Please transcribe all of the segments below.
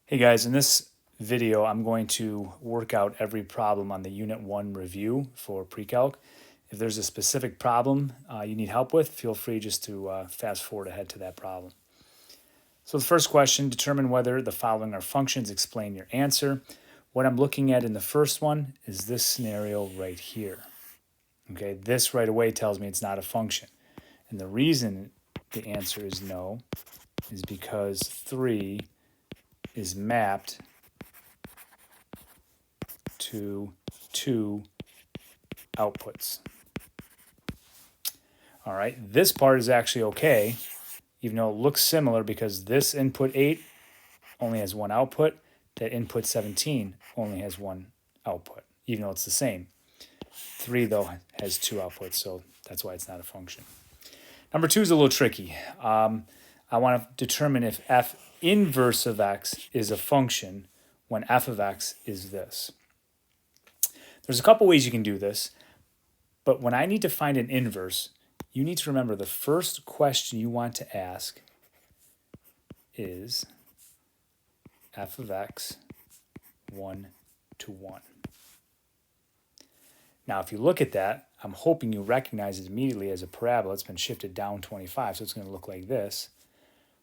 Hey guys, in this video I'm going to work out every problem on the Unit 1 review for Pre-Calc. If there's a specific problem you need help with, feel free just to fast forward ahead to that problem. So the first question, determine whether the following are functions, explain your answer. What I'm looking at in the first one is this scenario right here. Okay, this right away tells me it's not a function. And the reason the answer is no is because 3 is mapped to 2 outputs. All right, this part is actually okay, even though it looks similar because this input 8 only has one output, that input 17 only has one output, even though it's the same. 3, though, has 2 outputs, so that's why it's not a function. Number 2 is a little tricky. I want to determine if f inverse of x is a function when f of x is this. There's a couple ways you can do this, but when I need to find an inverse, you need to remember the first question you want to ask is f of x 1 to 1. Now, if you look at that, I'm hoping you recognize it immediately as a parabola. It's been shifted down 25, so it's going to look like this.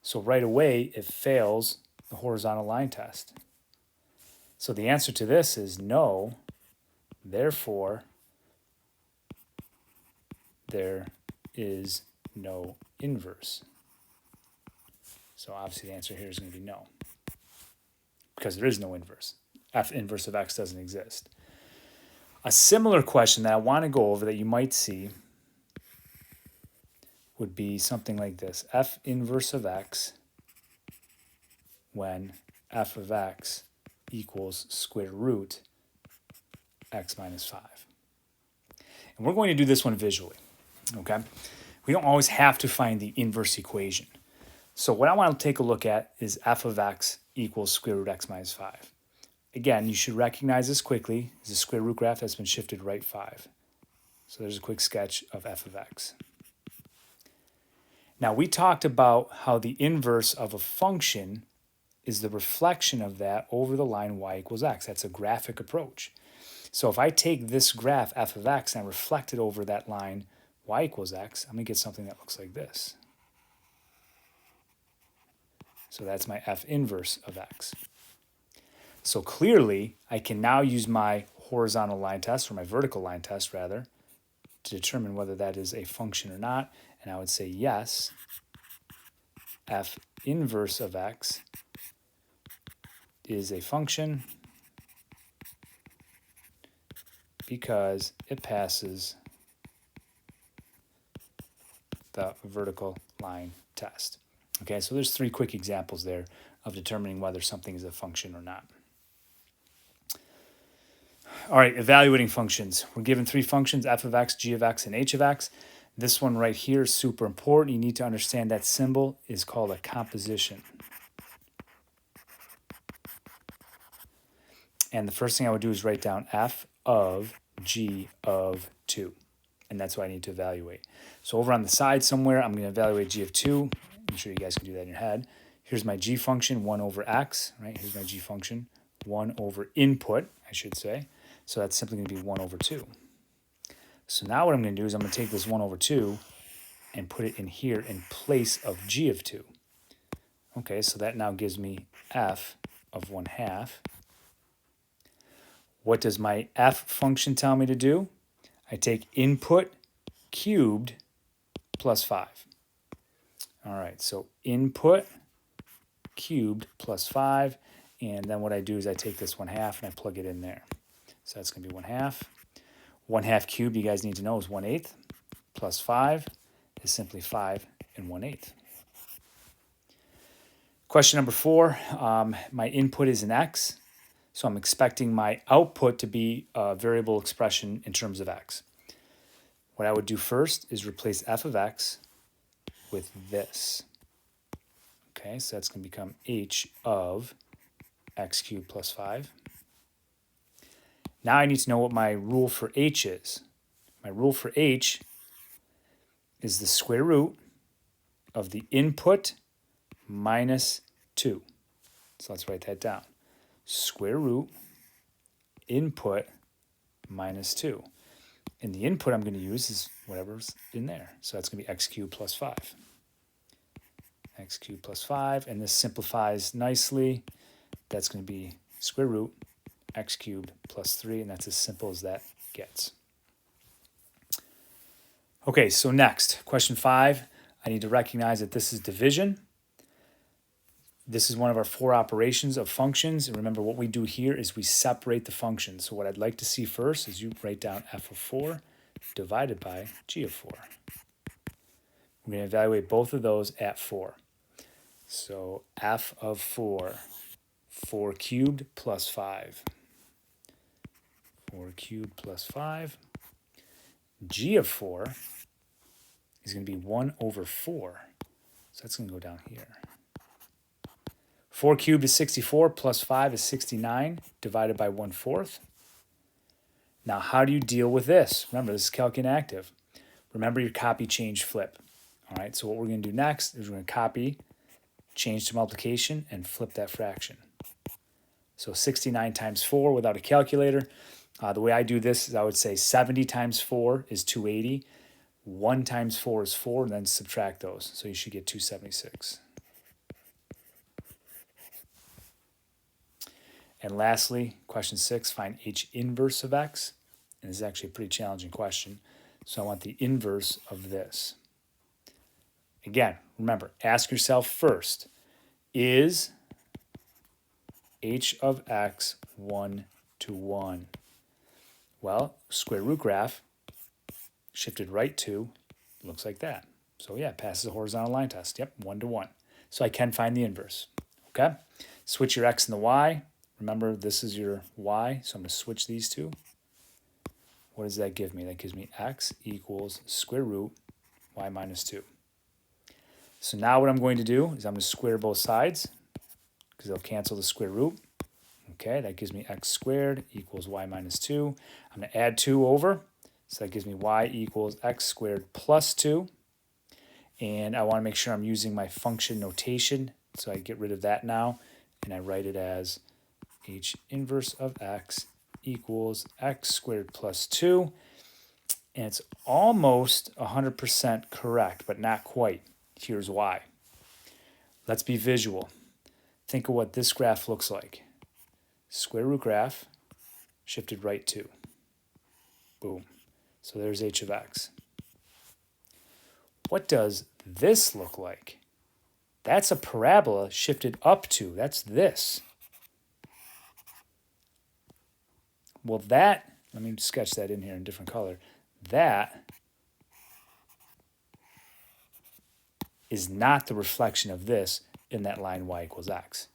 So right away, it fails the horizontal line test. So the answer to this is no. Therefore, there is no inverse. So obviously the answer here is going to be no, because there is no inverse. F inverse of x doesn't exist. A similar question that I want to go over that you might see would be something like this. F inverse of x when f of x equals square root x minus 5. And we're going to do this one visually, okay? We don't always have to find the inverse equation. So what I want to take a look at is f of x equals square root x minus 5. Again, you should recognize this quickly. It's a square root graph that's been shifted right 5. So there's a quick sketch of f of x. Now, we talked about how the inverse of a function is the reflection of that over the line y equals x. That's a graphic approach. So if I take this graph f of x and reflect it over that line y equals x, I'm going to get something that looks like this. So that's my f inverse of x. So clearly, I can now use my horizontal line test, or my vertical line test rather, to determine whether that is a function or not. And I would say yes, f inverse of x is a function because it passes the vertical line test. Okay, so there's 3 quick examples there of determining whether something is a function or not. All right, evaluating functions. We're given 3 functions, f of x, g of x, and h of x. This one right here is super important. You need to understand that symbol is called a composition. And the first thing I would do is write down f of g of 2. And that's what I need to evaluate. So over on the side somewhere, I'm going to evaluate g of 2. I'm sure you guys can do that in your head. Here's my g function, 1 over x, right? Here's my g function, 1 over input, I should say. So that's simply going to be 1 over 2. So now what I'm going to do is I'm going to take this 1 over 2 and put it in here in place of g of 2. Okay, so that now gives me f of 1/2. What does my f function tell me to do? I take input cubed plus 5. All right, so input cubed plus 5, and then what I do is I take this 1/2 and I plug it in there. So that's going to be 1/2. 1/2 cubed, you guys need to know, is 1/8, plus 5 is simply 5 and 1/8. Question number 4, my input is an x, so I'm expecting my output to be a variable expression in terms of x. What I would do first is replace f of x with this. Okay, so that's going to become h of x cubed plus 5. Now I need to know what my rule for h is. My rule for h is the square root of the input minus 2. So let's write that down. Square root input minus 2. And the input I'm going to use is whatever's in there. So that's going to be x cubed plus 5. X cubed plus 5. And this simplifies nicely. That's going to be square root x cubed plus 3. And that's as simple as that gets. Okay, so next, question 5. I need to recognize that this is division. This is one of our 4 operations of functions. And remember, what we do here is we separate the functions. So what I'd like to see first is you write down f of 4 divided by g of 4. We're going to evaluate both of those at 4. So f of 4, 4 cubed plus 5. 4 cubed plus 5. G of 4 is going to be 1 over 4. So that's going to go down here. 4 cubed is 64 plus 5 is 69 divided by 1/4. Now, how do you deal with this? Remember, this is calc inactive. Remember your copy, change, flip. All right, so what we're going to do next is we're going to copy, change to multiplication, and flip that fraction. So 69 times 4 without a calculator. The way I do this is I would say 70 times 4 is 280. 1 times 4 is 4, and then subtract those. So you should get 276. And lastly, question 6, find h inverse of x. And this is actually a pretty challenging question. So I want the inverse of this. Again, remember, ask yourself first, is h of x 1 to 1? Well, square root graph, shifted right to, looks like that. So yeah, passes a horizontal line test. Yep, 1 to 1. So I can find the inverse. Okay? Switch your x and the y. Remember, this is your y, so I'm going to switch these two. What does that give me? That gives me x equals square root y minus 2. So now what I'm going to do is I'm going to square both sides because they'll cancel the square root. Okay, that gives me x squared equals y minus 2. I'm going to add 2 over, so that gives me y equals x squared plus 2. And I want to make sure I'm using my function notation, so I get rid of that now, and I write it as h inverse of x equals x squared plus 2. And it's almost 100% correct, but not quite. Here's why. Let's be visual. Think of what this graph looks like. Square root graph, shifted right to. Boom. So there's h of x. What does this look like? That's a parabola shifted up to. That's this. Well, that, let me sketch that in here in different color. That is not the reflection of this in that line y equals x.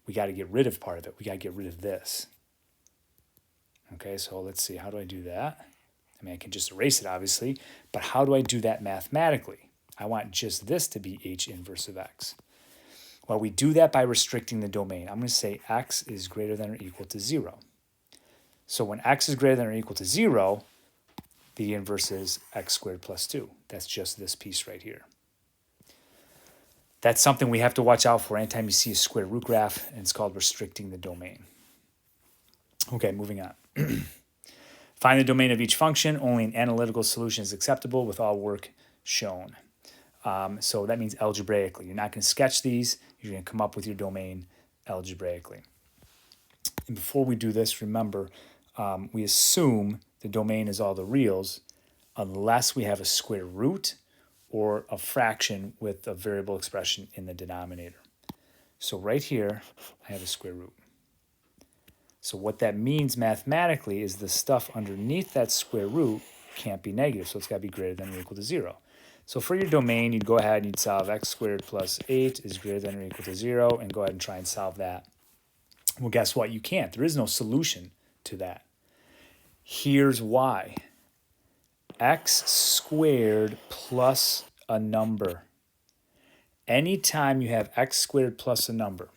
We got to get rid of part of it. We got to get rid of this. Okay, so let's see. How do I do that? I mean, I can just erase it, obviously, but how do I do that mathematically? I want just this to be h inverse of x. Well, we do that by restricting the domain. I'm going to say x is greater than or equal to 0. So when x is greater than or equal to 0, the inverse is x squared plus 2. That's just this piece right here. That's something we have to watch out for anytime you see a square root graph, and it's called restricting the domain. Okay, moving on. Find the domain of each function. Only an analytical solution is acceptable with all work shown. So that means algebraically. You're not going to sketch these. You're going to come up with your domain algebraically. And before we do this, remember, we assume the domain is all the reals unless we have a square root or a fraction with a variable expression in the denominator. So right here, I have a square root. So what that means mathematically is the stuff underneath that square root can't be negative, so it's got to be greater than or equal to 0. So for your domain, you'd go ahead and you'd solve x squared plus 8 is greater than or equal to 0, and go ahead and try and solve that. Well, guess what? You can't. There is no solution to that. Here's why. X squared plus a number. Anytime you have x squared plus a number,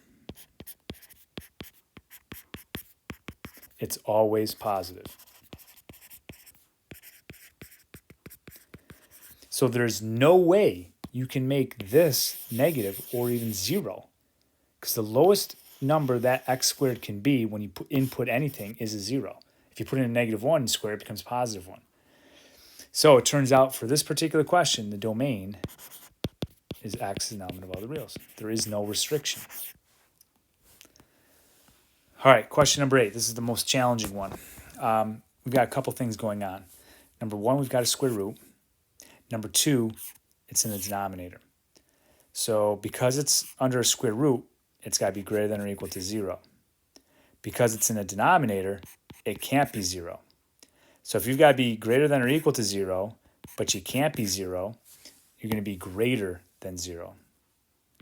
it's always positive. So there's no way you can make this negative or even 0. because the lowest number that x squared can be when you input anything is a 0. If you put in a -1 squared, it becomes +1. So it turns out for this particular question, the domain is x is an element of all the reals. There is no restriction. All right, question number 8. This is the most challenging one. We've got a couple things going on. Number 1, we've got a square root. Number 2, it's in the denominator. So because it's under a square root, it's got to be greater than or equal to 0. Because it's in a denominator, it can't be 0. So if you've got to be greater than or equal to 0, but you can't be 0, you're going to be greater than 0.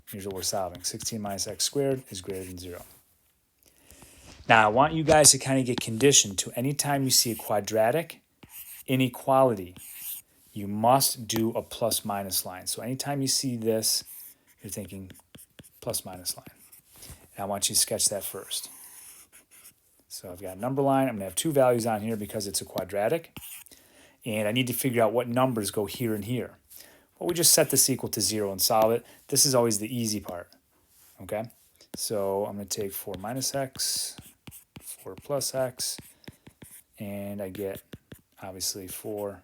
Here's what we're solving. 16 minus x squared is greater than 0. Now, I want you guys to kind of get conditioned to any time you see a quadratic inequality, you must do a plus minus line. So anytime you see this, you're thinking plus minus line. And I want you to sketch that first. So I've got a number line. I'm going to have 2 values on here because it's a quadratic. And I need to figure out what numbers go here and here. Well, we just set this equal to 0 and solve it. This is always the easy part. Okay? So I'm going to take 4 minus x, 4 plus x, and I get, obviously, 4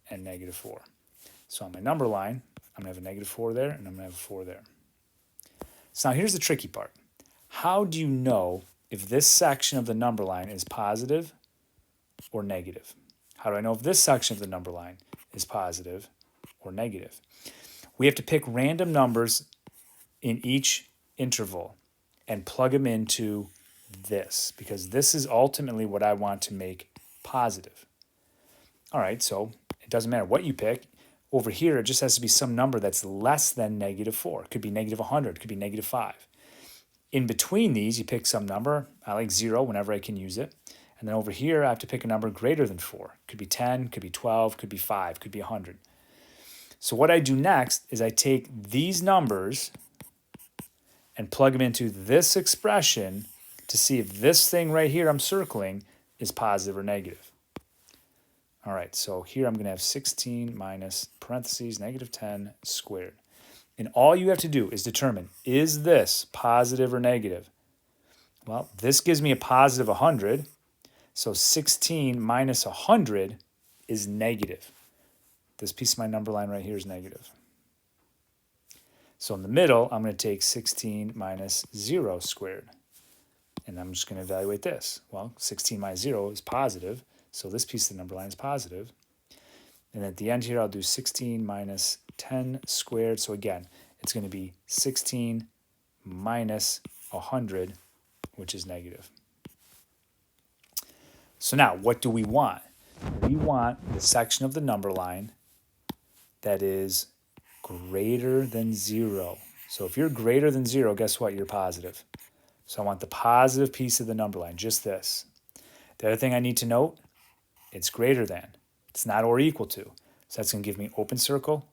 and -4. So on my number line, I'm going to have a -4 there, and I'm going to have a 4 there. So now here's the tricky part. How do you know if this section of the number line is positive or negative? How do I know if this section of the number line is positive or negative? We have to pick random numbers in each interval and plug them into this, because this is ultimately what I want to make positive. All right, so it doesn't matter what you pick. Over here, it just has to be some number that's less than -4. It could be -100, it could be -5. In between these, you pick some number. I like 0 whenever I can use it. And then over here, I have to pick a number greater than 4. Could be 10, could be 12, could be 5, could be 100. So what I do next is I take these numbers and plug them into this expression to see if this thing right here I'm circling is positive or negative. All right, so here I'm going to have 16 minus parentheses -10 squared. And all you have to do is determine, is this positive or negative? Well, this gives me a positive 100. So 16 minus 100 is negative. This piece of my number line right here is negative. So in the middle, I'm going to take 16 minus 0 squared. And I'm just going to evaluate this. Well, 16 minus 0 is positive. So this piece of the number line is positive. And at the end here, I'll do 16 minus 10 squared. So again, it's going to be 16 minus 100, which is negative. So now, what do we want? We want the section of the number line that is greater than 0. So if you're greater than 0, guess what? You're positive. So I want the positive piece of the number line, just this. The other thing I need to note, it's greater than. It's not or equal to. So that's going to give me open circle,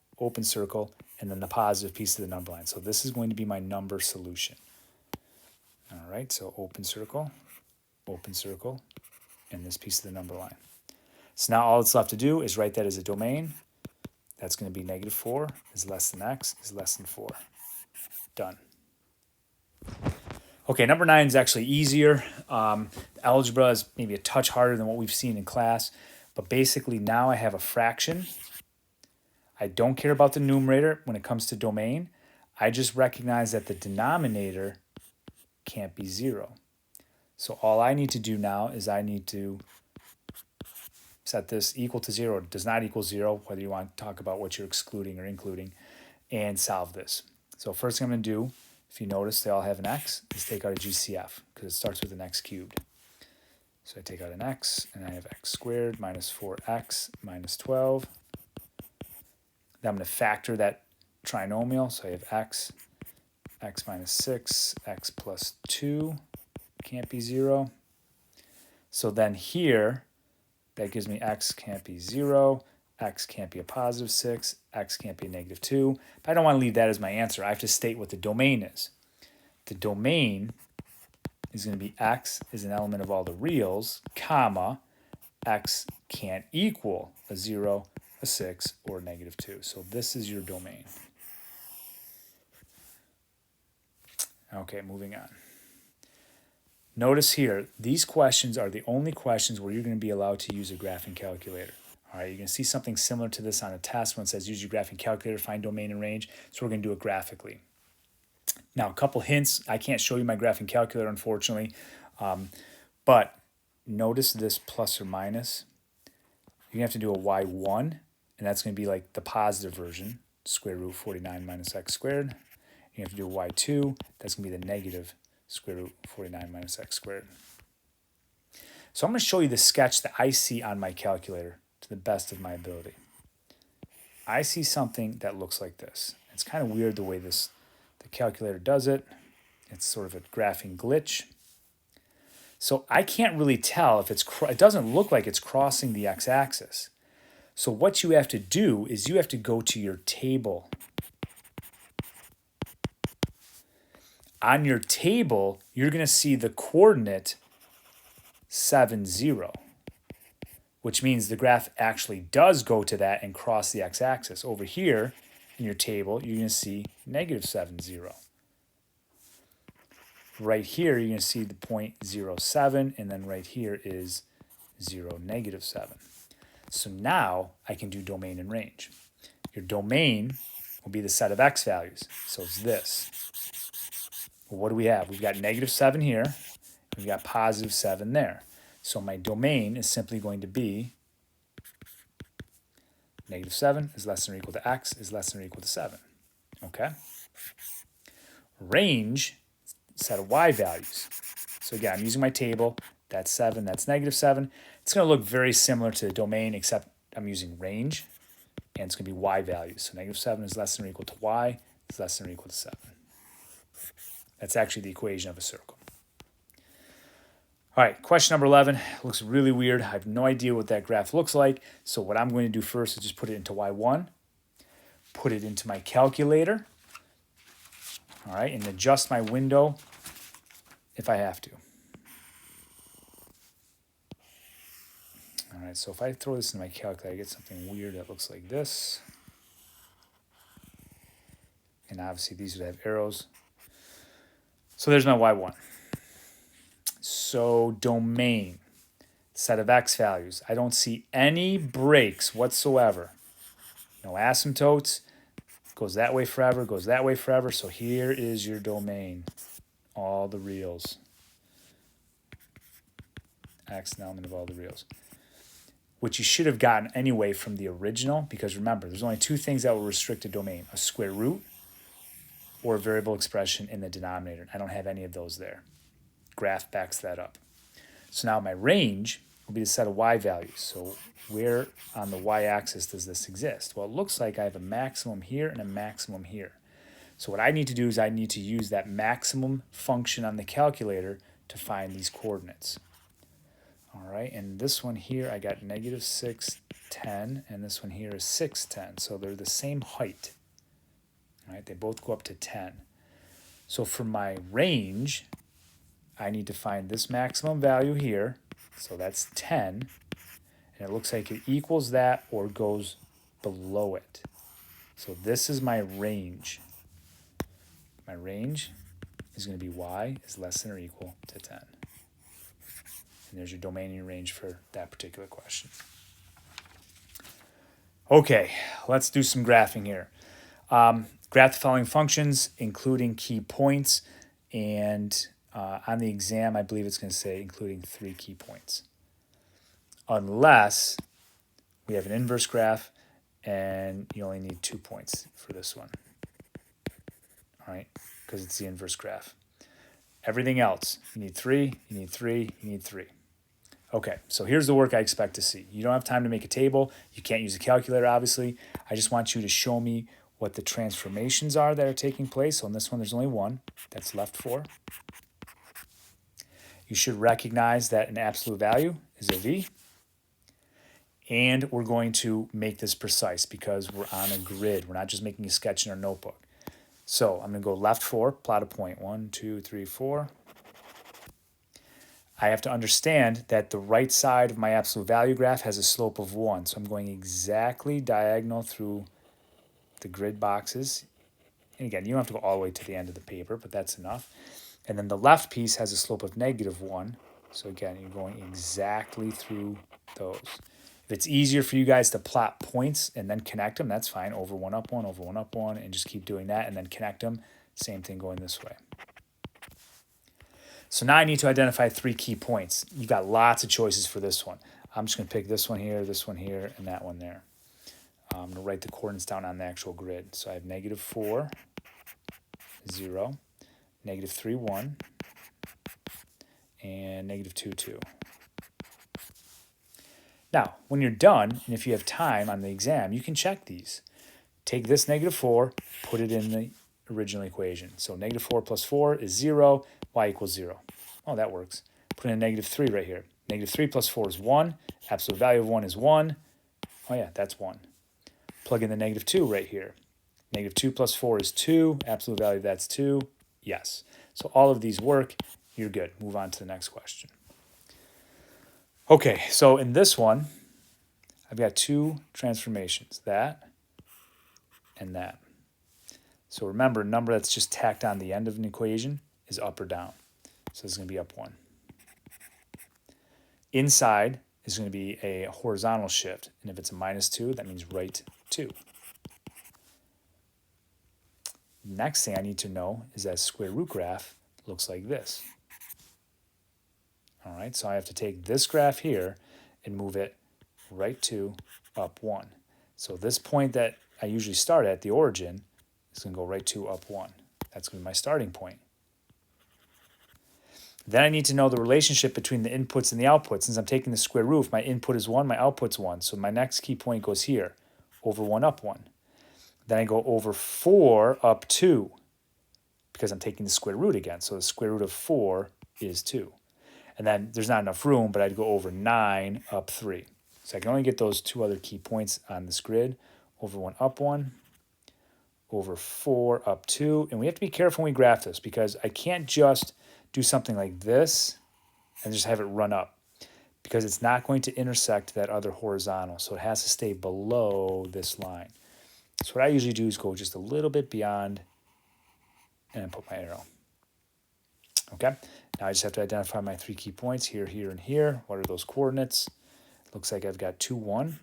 and then the positive piece of the number line. So this is going to be my number solution. All right, so open circle, and this piece of the number line. So now all that's left to do is write that as a domain. That's going to be -4 is less than x is less than 4. Done. Okay, number 9 is actually easier. Algebra is maybe a touch harder than what we've seen in class. But basically now I have a fraction. I don't care about the numerator when it comes to domain. I just recognize that the denominator can't be 0. So all I need to do now is I need to set this equal to 0. It does not equal 0, whether you want to talk about what you're excluding or including, and solve this. So first thing I'm going to do, if you notice they all have an x, is take out a GCF, because it starts with an x cubed. So I take out an x, and I have x squared minus 4x minus 12. Then I'm going to factor that trinomial, so I have x minus 6, x plus 2, can't be 0. So then here, that gives me x can't be 0, x can't be a positive 6, x can't be a negative 2. But I don't want to leave that as my answer. I have to state what the domain is. The domain is going to be x is an element of all the reals, comma, x can't equal a 0, a 6, or a negative 2. So this is your domain. Okay, moving on. Notice here, these questions are the only questions where you're going to be allowed to use a graphing calculator. All right, you're going to see something similar to this on a test when it says use your graphing calculator, find domain and range. So we're going to do it graphically. Now, a couple hints. I can't show you my graphing calculator, unfortunately, but notice this plus or minus. You're going to have to do a y1, and that's going to be like the positive version, square root 49 minus x squared. You have to do a y2, that's going to be the negative square root 49 minus x squared. So I'm going to show you the sketch that I see on my calculator to the best of my ability. I see something that looks like this. It's kind of weird the way the calculator does it. It's sort of a graphing glitch. So I can't really tell if it doesn't look like it's crossing the x-axis. So what you have to do is you have to go to your table. On your table, you're going to see the coordinate 7, 0, which means the graph actually does go to that and cross the x-axis. Over here in your table, you're going to see negative 7, 0. Right here, you're going to see the point 0, 7, and then right here is 0, negative 7. So now I can do domain and range. Your domain will be the set of x values. So it's this. Well, what do we have? We've got negative 7 here. We've got positive 7 there. So my domain is simply going to be negative 7 is less than or equal to x is less than or equal to 7. Okay? Range, set of y values. So again, I'm using my table. That's 7, that's negative 7. It's going to look very similar to the domain, except I'm using range, and it's going to be y values. So negative 7 is less than or equal to y is less than or equal to 7. That's actually the equation of a circle. All right, question number 11 looks really weird. I have no idea what that graph looks like. So what I'm going to do first is just put it into y1, put it into my calculator, all right, and adjust my window if I have to. All right, so if I throw this in my calculator, I get something weird that looks like this. And obviously these would have arrows. So there's my y1. So domain, set of x values. I don't see any breaks whatsoever. No asymptotes. Goes that way forever, goes that way forever. So here is your domain. All the reals. X an element of all the reals. Which you should have gotten anyway from the original, because remember, there's only two things that will restrict a domain: a square root or a variable expression in the denominator. I don't have any of those there. Graph backs that up. So now my range will be the set of y values. So where on the y-axis does this exist? Well, it looks like I have a maximum here and a maximum here. So what I need to do is I need to use that maximum function on the calculator to find these coordinates. All right, and this one here, I got negative 6, 10, and this one here is 6, 10. So they're the same height. All right, they both go up to 10. So for my range, I need to find this maximum value here. So that's 10. And it looks like it equals that or goes below it. So this is my range. My range is going to be y is less than or equal to 10. And there's your domain and your range for that particular question. Okay, let's do some graphing here. Graph the following functions, including key points, and on the exam, I believe it's going to say including 3 key points. Unless we have an inverse graph and you only need 2 points for this one. All right, because it's the inverse graph. Everything else, you need 3, you need 3, you need 3. Okay, so here's the work I expect to see. You don't have time to make a table. You can't use a calculator, obviously. I just want you to show me what the transformations are that are taking place. So in this one, there's only one. That's left 4. You should recognize that an absolute value is a v. And we're going to make this precise because we're on a grid. We're not just making a sketch in our notebook. So I'm going to go left 4, plot a point. 1, 2, 3, 4. I have to understand that the right side of my absolute value graph has a slope of 1. So I'm going exactly diagonal through the grid boxes And again, you don't have to go all the way to the end of the paper, but that's enough. And then the left piece has a slope of -1. So again, you're going exactly through those. If it's easier for you guys to plot points and then connect them, that's fine. Over 1, up 1, over 1, up 1, and just keep doing that and then connect them. Same thing going this way. So now I need to identify 3 key points. You've got lots of choices for this one. I'm just going to pick this one here, and that one there. I'm going to write the coordinates down on the actual grid. So I have -4, 0, -3, 1, and -2, 2. Now, when you're done, and if you have time on the exam, you can check these. Take this -4, put it in the original equation. So -4 plus 4 is 0, y equals 0. Oh, that works. Put in a -3 right here. -3 plus 4 is 1. Absolute value of 1 is 1. Oh yeah, that's 1. Plug in the -2 right here. -2 plus 4 is 2. Absolute value of that's 2. Yes. So all of these work. You're good. Move on to the next question. Okay, so in this one, I've got 2 transformations, that and that. So remember, a number that's just tacked on the end of an equation is up or down. So it's going to be up 1. Inside is going to be a horizontal shift. And if it's a -2, that means right 2. Next thing I need to know is that square root graph looks like this. All right, so I have to take this graph here and move it right 2, up 1. So this point that I usually start at, the origin, is going to go right 2, up 1. That's going to be my starting point. Then I need to know the relationship between the inputs and the outputs. Since I'm taking the square root, if my input is 1, my output's 1. So my next key point goes here, over 1, up 1. Then I go over 4, up 2, because I'm taking the square root again. So the square root of 4 is 2. And then there's not enough room, but I'd go over 9, up 3. So I can only get those 2 other key points on this grid, over 1, up 1, over 4, up 2. And we have to be careful when we graph this, because I can't just do something like this and just have it run up, because it's not going to intersect that other horizontal. So it has to stay below this line. So what I usually do is go just a little bit beyond and then put my arrow. Okay, now I just have to identify my 3 key points here, here, and here. What are those coordinates? Looks like I've got 2, 1,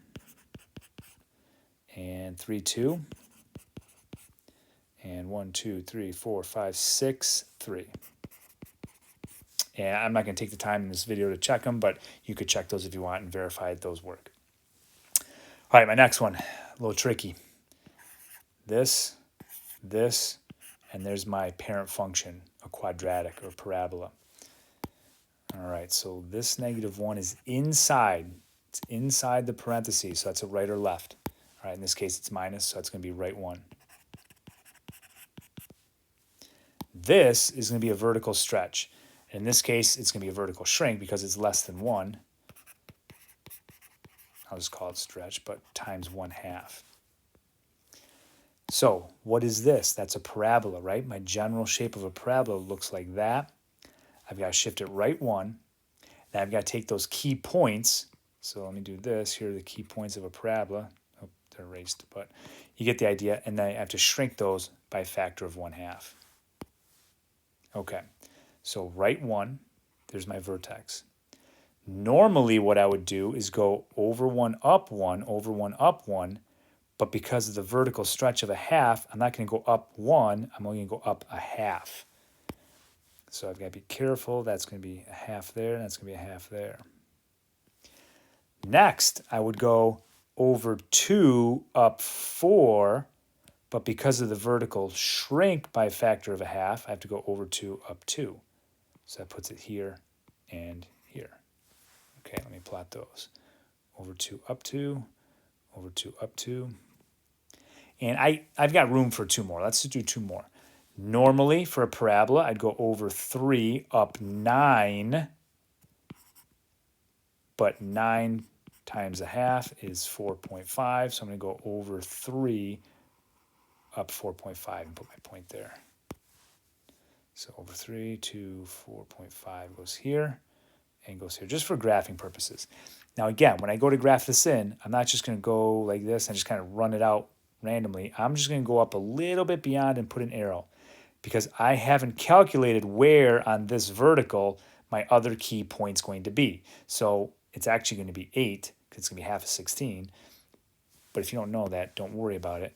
and 3, 2, and 1, 2, 3, 4, 5, 6, 3. And I'm not going to take the time in this video to check them, but you could check those if you want and verify that those work. All right, my next one, a little tricky. This, and there's my parent function, a quadratic or parabola. All right, so this -1 is inside. It's inside the parentheses, so that's a right or left. All right, in this case, it's minus, so it's going to be right 1. This is going to be a vertical stretch. In this case, it's going to be a vertical shrink because it's less than 1. I'll just call it stretch, but times 1/2. So what is this? That's a parabola, right? My general shape of a parabola looks like that. I've got to shift it right 1. Then I've got to take those key points. So let me do this. Here are the key points of a parabola. Oh, they're erased, but you get the idea. And then I have to shrink those by a factor of 1/2. Okay, so right 1, there's my vertex. Normally what I would do is go over 1, up 1, over 1, up 1. But because of the vertical stretch of a half, I'm not going to go up 1. I'm only going to go up a half. So I've got to be careful. That's going to be a half there, and that's going to be a half there. Next, I would go over 2, up 4. But because of the vertical shrink by a factor of a half, I have to go over 2, up 2. So that puts it here and here. Okay, let me plot those. Over 2, up 2. Over 2, up 2. And I've got room for 2 more. Let's just do 2 more. Normally, for a parabola, I'd go over 3, up 9. But 9 times a half is 4.5. So I'm going to go over 3, up 4.5, and put my point there. So over 3 to 4.5 goes here and goes here, just for graphing purposes. Now again, when I go to graph this in, I'm not just going to go like this and just kind of run it out randomly, I'm just going to go up a little bit beyond and put an arrow because I haven't calculated where on this vertical my other key point's going to be. So it's actually going to be 8 because it's going to be half of 16. But if you don't know that, don't worry about it.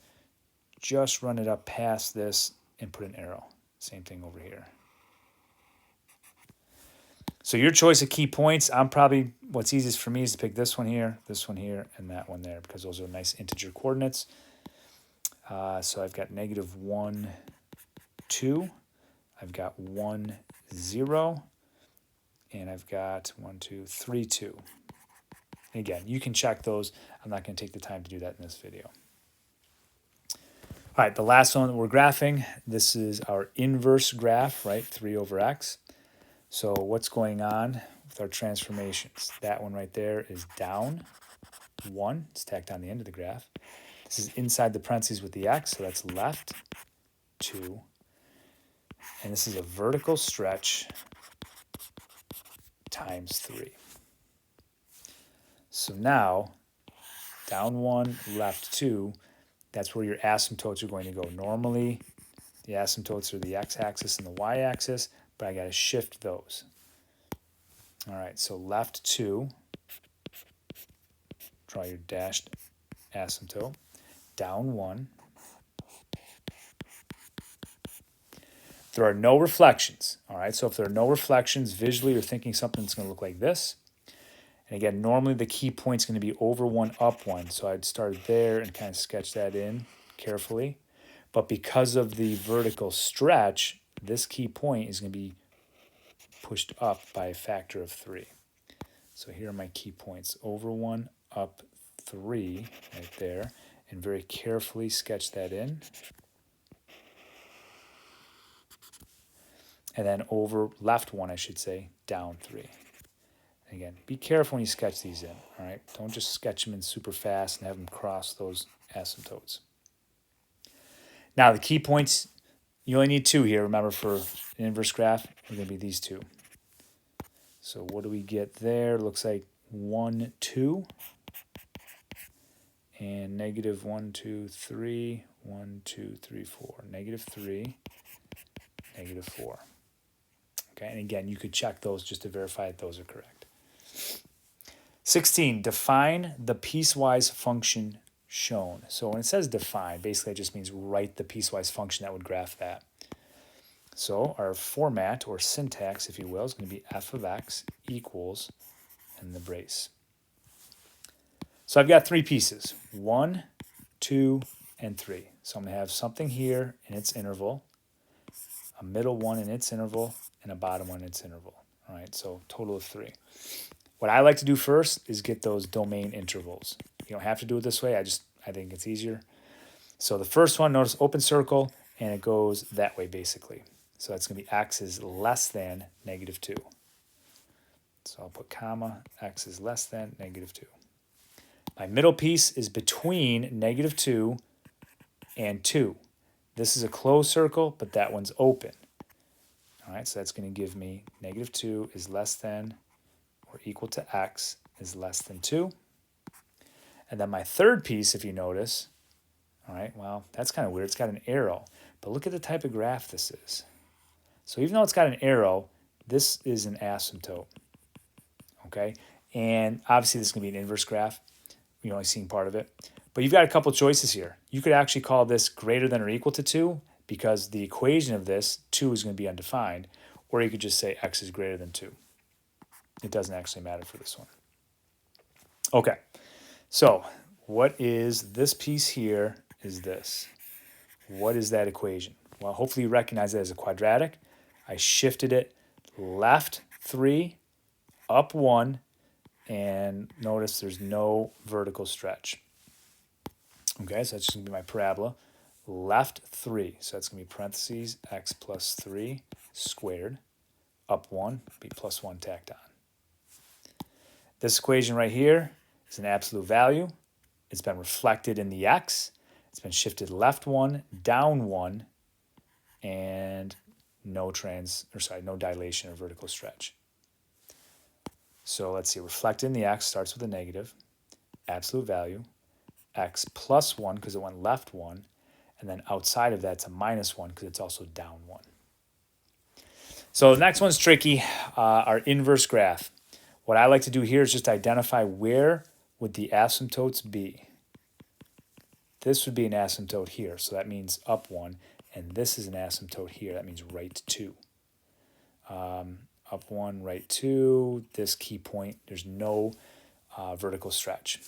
Just run it up past this and put an arrow. Same thing over here. So your choice of key points, what's easiest for me is to pick this one here, and that one there because those are nice integer coordinates. So I've got -1, 2. I've got 1, 0. And I've got 1, 2, 3, 2. Again, you can check those. I'm not going to take the time to do that in this video. All right, the last one that we're graphing, this is our inverse graph, right? 3 over x. So what's going on with our transformations? That one right there is down 1. It's tacked on the end of the graph. This is inside the parentheses with the x, so that's left 2. And this is a vertical stretch times 3. So now, down 1, left 2, that's where your asymptotes are going to go. Normally, the asymptotes are the x-axis and the y-axis, but I got to shift those. All right, so left 2, draw your dashed asymptote. Down 1. There are no reflections. All right, so if there are no reflections, visually you're thinking something's going to look like this. And again, normally the key point's going to be over 1, up 1. So I'd start there and kind of sketch that in carefully. But because of the vertical stretch, this key point is going to be pushed up by a factor of 3. So here are my key points. Over 1, up 3, right there. And very carefully sketch that in. And then over left 1, I should say, down 3. Again, be careful when you sketch these in, all right? Don't just sketch them in super fast and have them cross those asymptotes. Now, the key points, you only need 2 here. Remember, for an inverse graph, they're going to be these 2. So what do we get there? Looks like 1, 2. And -1, 2, 3. 1, 2, 3, 4. -3, -4. Okay, and again, you could check those just to verify that those are correct. 16, define the piecewise function shown. So when it says define, basically it just means write the piecewise function that would graph that. So our format or syntax, if you will, is going to be f of x equals and the brace. So I've got 3 pieces, 1, 2, and 3. So I'm going to have something here in its interval, a middle one in its interval, and a bottom one in its interval. All right, so total of 3. What I like to do first is get those domain intervals. You don't have to do it this way. I think it's easier. So the first one, notice open circle, and it goes that way basically. So that's going to be x is less than -2. So I'll put comma, x is less than -2. My middle piece is between -2 and 2. This is a closed circle, but that one's open. All right, so that's going to give me -2 is less than or equal to x is less than 2. And then my third piece, if you notice, all right, well, that's kind of weird. It's got an arrow. But look at the type of graph this is. So even though it's got an arrow, this is an asymptote. Okay? And obviously this is going to be an inverse graph. You're only seeing part of it. But you've got a couple choices here. You could actually call this greater than or equal to 2 because the equation of this, 2 is going to be undefined. Or you could just say x is greater than 2. It doesn't actually matter for this one. Okay, so what is this piece here is this. What is that equation? Well, hopefully you recognize it as a quadratic. I shifted it left 3, up 1, and notice there's no vertical stretch. Okay, so that's just going to be my parabola. Left 3, so that's going to be parentheses x plus 3 squared. Up 1, be plus 1 tacked on. This equation right here is an absolute value. It's been reflected in the x. It's been shifted left 1, down 1, and no dilation or vertical stretch. So let's see, reflected in the x starts with a negative, absolute value, x plus 1 because it went left 1. And then outside of that, it's a minus 1 because it's also down 1. So the next one's tricky, our inverse graph. What I like to do here is just identify where would the asymptotes be. This would be an asymptote here, so that means up 1. And this is an asymptote here, that means right 2. Up 1, right 2, this key point, there's no vertical stretch.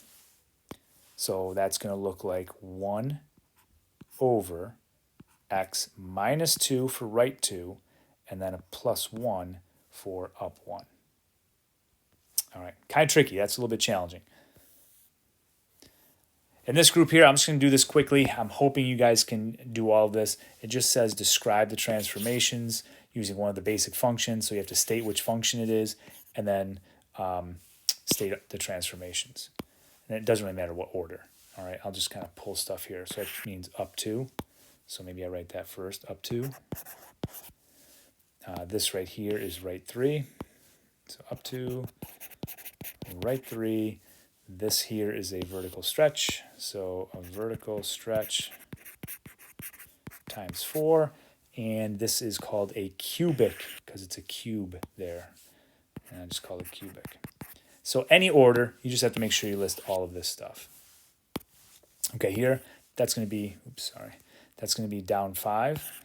So that's going to look like 1 over x minus 2 for right 2, and then a plus 1 for up 1. All right, kind of tricky. That's a little bit challenging. In this group here, I'm just going to do this quickly. I'm hoping you guys can do all of this. It just says describe the transformations using one of the basic functions. So you have to state which function it is and then state the transformations. And it doesn't really matter what order. All right, I'll just kind of pull stuff here. So that means up 2. So maybe I write that first, up 2. This right here is right 3. So up 2, right 3. This here is a vertical stretch. So a vertical stretch times 4. And this is called a cubic because it's a cube there. And I just call it cubic. So any order, you just have to make sure you list all of this stuff. Okay, here, that's going to be, that's going to be down 5.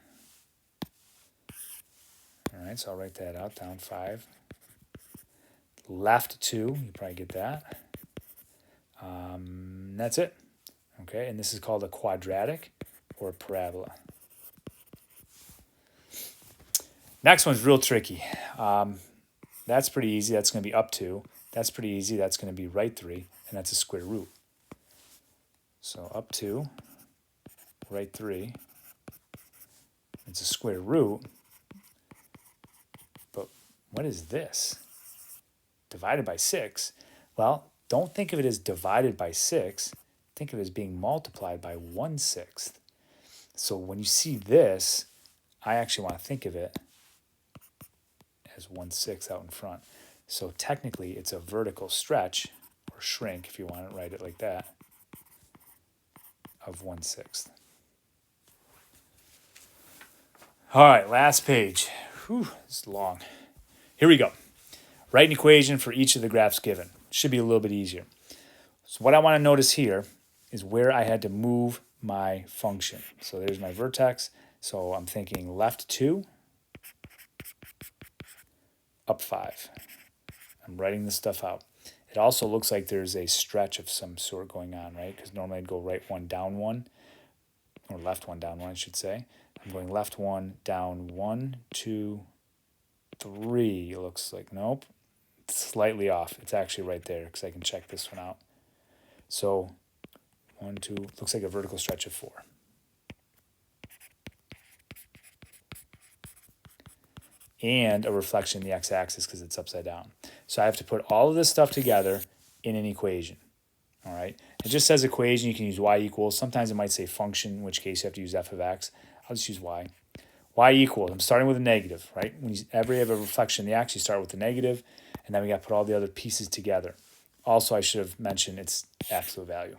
All right, so I'll write that out, down 5. Left 2, you probably get that. That's it. Okay, and this is called a quadratic or a parabola. Next one's real tricky. That's pretty easy. That's going to be up 2. That's pretty easy. That's going to be right 3, and that's a square root. So up 2, right 3. It's a square root. But what is this? Divided by 6. Well, don't think of it as divided by 6. Think of it as being multiplied by 1/6. So when you see this, I actually want to think of it as 1/6 out in front. So technically, it's a vertical stretch, or shrink, if you want to write it like that, of 1/6. All right, last page. Whew, it's long. Here we go. Write an equation for each of the graphs given. Should be a little bit easier. So what I want to notice here is where I had to move my function. So there's my vertex. So I'm thinking left 2, up 5. I'm writing this stuff out. It also looks like there's a stretch of some sort going on, right? Because normally I'd go right 1, down 1, or left 1, down 1, I should say. I'm going left 1, down 1, 2, 3. It looks like, nope, it's slightly off. It's actually right there because I can check this one out. So 1, 2, looks like a vertical stretch of 4. And a reflection in the x-axis because it's upside down. So I have to put all of this stuff together in an equation. All right. It just says equation. You can use y equals. Sometimes it might say function, in which case you have to use f of x. I'll just use y. Y equals. I'm starting with a negative, right? Whenever you have a reflection in the x, you start with the negative, and then we got to put all the other pieces together. Also, I should have mentioned its absolute value.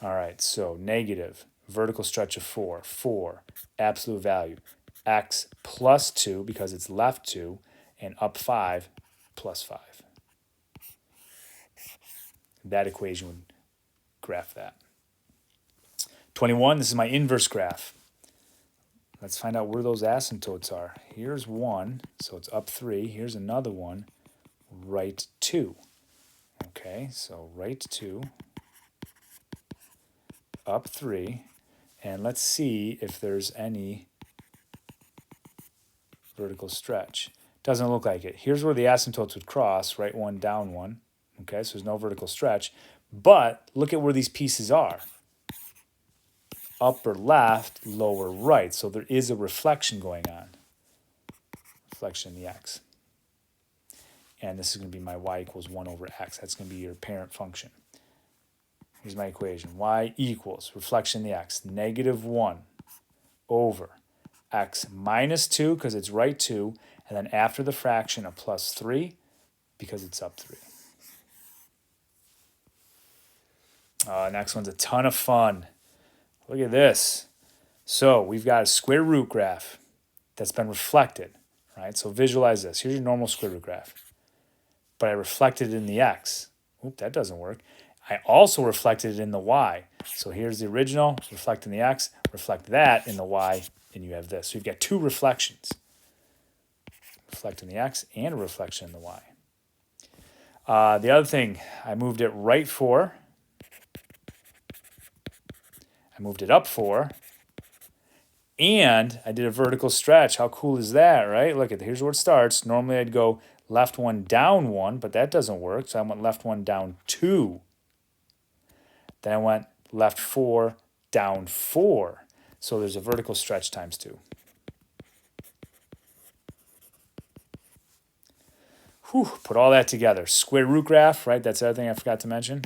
All right. So negative, vertical stretch of 4, 4, absolute value. X plus 2 because it's left 2, and up 5 plus 5. That equation would graph that. 21, this is my inverse graph. Let's find out where those asymptotes are. Here's 1, so it's up 3. Here's another one, right 2. Okay, so right 2, up 3, and let's see if there's any vertical stretch. Doesn't look like it. Here's where the asymptotes would cross, right 1, down 1. Okay, so there's no vertical stretch. But look at where these pieces are. Upper left, lower right. So there is a reflection going on. Reflection in the x. And this is going to be my y equals 1 over x. That's going to be your parent function. Here's my equation. Y equals, reflection in the x, negative 1 over x minus 2 because it's right 2, and then after the fraction a plus 3 because it's up 3. Next one's a ton of fun. Look at this. So we've got a square root graph that's been reflected, right? So visualize this. Here's your normal square root graph, but I reflected it in the x. Oop, that doesn't work. I also reflected it in the y. So here's the original, reflect in the x, reflect that in the y, and you have this. So you've got two reflections. Reflect in the x and a reflection in the y. The other thing, I moved it right 4. I moved it up 4. And I did a vertical stretch. How cool is that, right? Look, here's where it starts. Normally I'd go left 1, down 1, but that doesn't work. So I went left 1, down 2. Then I went left 4, down 4. So there's a vertical stretch times 2. Whew, put all that together. Square root graph, right? That's the other thing I forgot to mention.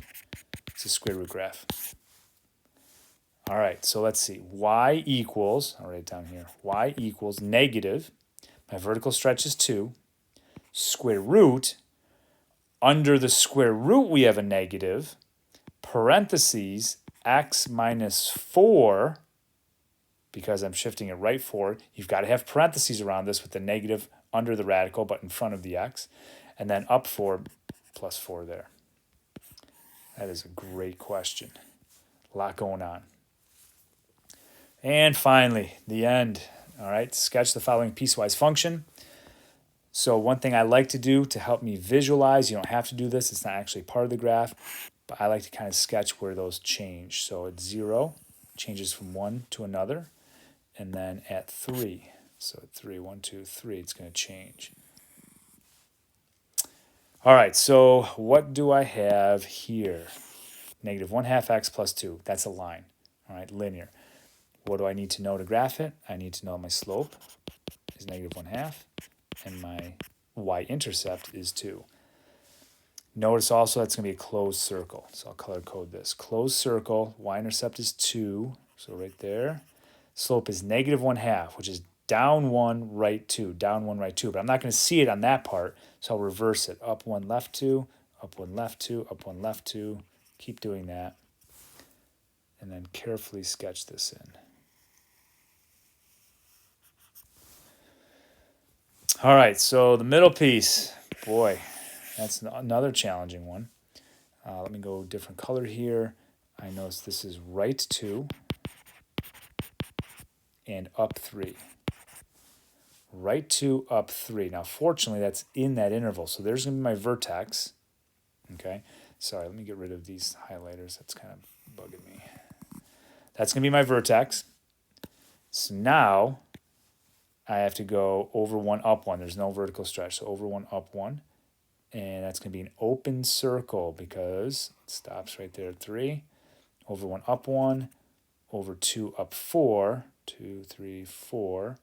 It's a square root graph. All right, so let's see. Y equals, I'll write it down here. Y equals negative. My vertical stretch is 2. Square root. Under the square root, we have a negative. Parentheses, x minus 4. Because I'm shifting it right 4. You've got to have parentheses around this with the negative under the radical, but in front of the x. And then up 4 plus 4 there. That is a great question. A lot going on. And finally, the end. All right, sketch the following piecewise function. So one thing I like to do to help me visualize, you don't have to do this, it's not actually part of the graph, but I like to kind of sketch where those change. So at 0, changes from one to another, and then at 3, so at 3, 1, 2, 3, it's going to change. All right, so what do I have here? Negative 1/2 x plus 2, that's a line, all right, linear. What do I need to know to graph it? I need to know my slope is negative 1/2, and my y-intercept is 2. Notice also that's going to be a closed circle. So I'll color code this. Closed circle, y-intercept is 2, so right there. Slope is negative 1/2, which is down 1, right 2, down 1, right 2. But I'm not going to see it on that part, so I'll reverse it. Up 1, left 2, up 1, left 2, up 1, left 2. Keep doing that. And then carefully sketch this in. All right, so the middle piece, boy, that's another challenging one. Let me go different color here. I notice this is right 2 and up 3. Right 2, up 3. Now, fortunately, that's in that interval, so there's going to be my vertex. Okay, sorry, let me get rid of these highlighters. That's kind of bugging me. That's going to be my vertex. So now I have to go over 1, up 1. There's no vertical stretch. So over 1, up 1. And that's going to be an open circle because it stops right there at 3. Over 1, up 1. Over 2, up 4. 2, 3, 4.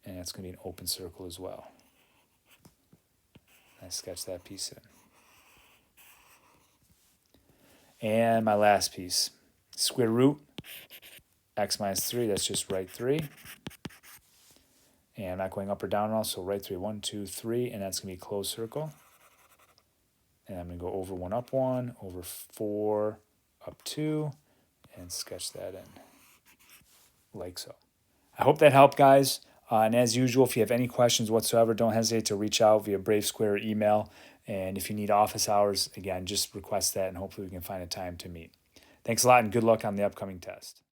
And that's going to be an open circle as well. I sketch that piece in. And my last piece. Square root x minus 3. That's just right 3. And I'm not going up or down at all, so right 3, 1, 2, 3, and that's going to be a closed circle. And I'm going to go over 1, up 1, over 4, up 2, and sketch that in, like so. I hope that helped, guys. And as usual, if you have any questions whatsoever, don't hesitate to reach out via Brave Square or email. And if you need office hours, again, just request that, and hopefully we can find a time to meet. Thanks a lot, and good luck on the upcoming test.